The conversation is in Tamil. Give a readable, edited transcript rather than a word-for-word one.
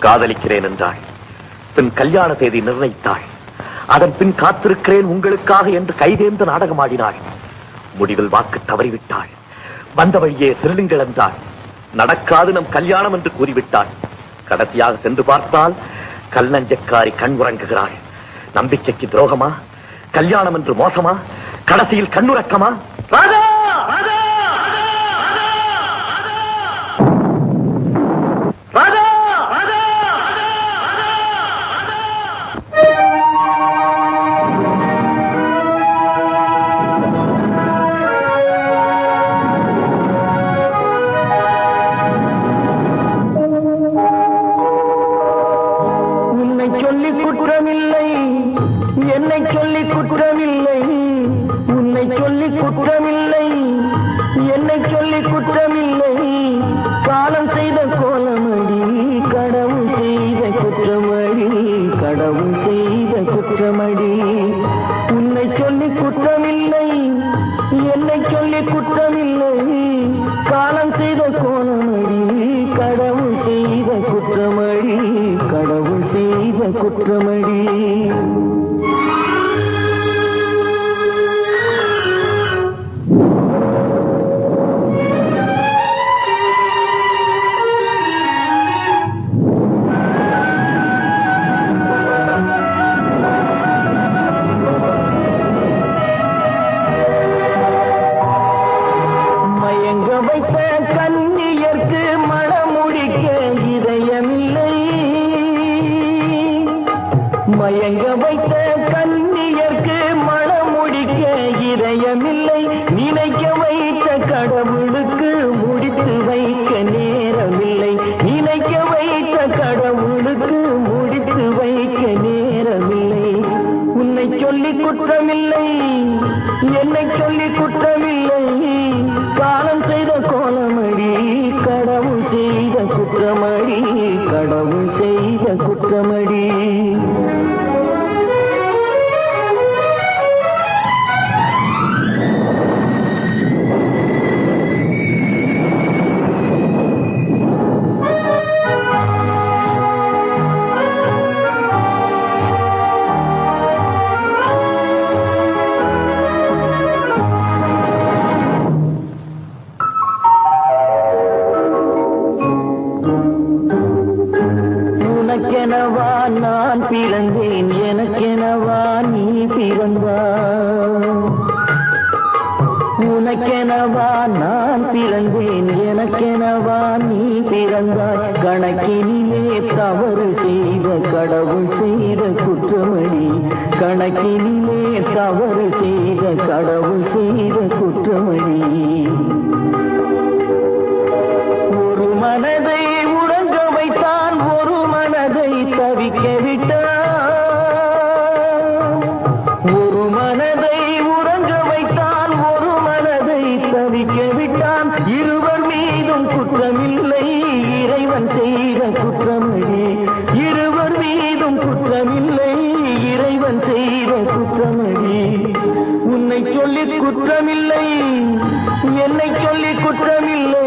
காதலிக்கிறேன் என்றாள். பின் கல்யாண தேதி நிர்ணயித்தாள். அதன் பின் காத்திருக்கிறேன் உங்களுக்காக என்று கைதேர்ந்து நாடகமாடினாள். முடிவில் வாக்கு தவறிவிட்டாள். வந்த வழியே சிறுலுங்கள் என்றாள். நடக்காது நம் கல்யாணம் என்று கூறிவிட்டாள். கடைசியாக சென்று பார்த்தால் கல்லஞ்சக்காரி கண் உறங்குகிறாள். நம்பிக்கைக்கு துரோகமா? கல்யாணம் என்று மோசமா? கடைசியில் கண்ணுறக்கமா? ராதா! ராதா! ராதா! உன்னை சொல்லி குற்றமில்லை, என்னை சொல்லி குற்றமில்லை. உன்னை சொல்லி குற்றமில்லை, என்னை சொல்லி குற்றமில்லை. காலம் செய்த கோலமடி, கடவுள் செய்த குற்றமடி, கடவுள் செய்த குற்றமடி. உன்னை சொல்லி குற்றமில்லை, என்னை சொல்லி குற்றமில்லை. காலம் செய்த கோலமடி, கடவுள் செய்த குற்றமடி, கடவுள் செய்த குற்றமடி. மயங்க வைத்த கன்னியர்க்கு மணமுடிக்க இதயமில்லை. மயங்க வைத்த கன்னியர்க்கு மணமுடிக்க இதயமில்லை. நினைக்க வைத்த கடவுளுக்கு முடித்து வைக்க நேரமில்லை. நினைக்க வைத்த கடவுளுக்கு முடித்து வைக்க நேரமில்லை. உன்னை சொல்லி குற்றமில்லை, என்னை சொல்லி குற்றமில்லை. காலம் செய்த கோலமடி, கடவுள் செய்த குற்றமடி, கடவுள் செய்த குற்றமடி. உனக்கெனவா நான் பிறந்தேன், எனக்கெனவா நீ பிறந்தாய். உனக்கெனவா நான் பிறந்தேன், எனக்கெனவா நீ பிறந்தாய். கணக்கினிலே தவறு செய்த கடவுள் செய்த குற்றமடி, கணக்கினிலே தவறு செய்த கடவுள் செய்த குற்றமடி. ஒரு மனதை உறங்க வைத்தான், ஒரு மனதை தவிக்க விட்டான். ஒரு மனதை உறங்க வைத்தான், ஒரு மனதை தவிக்க விட்டான். இருவர் மீதும் குற்றமில்லை, இறைவன் செய்த குற்றமடி. இருவர் மீதும் குற்றமில்லை, இறைவன் செய்த குற்றமடி. உன்னை சொல்லி குற்றமில்லை, என்னை சொல்லி குற்றமில்லை.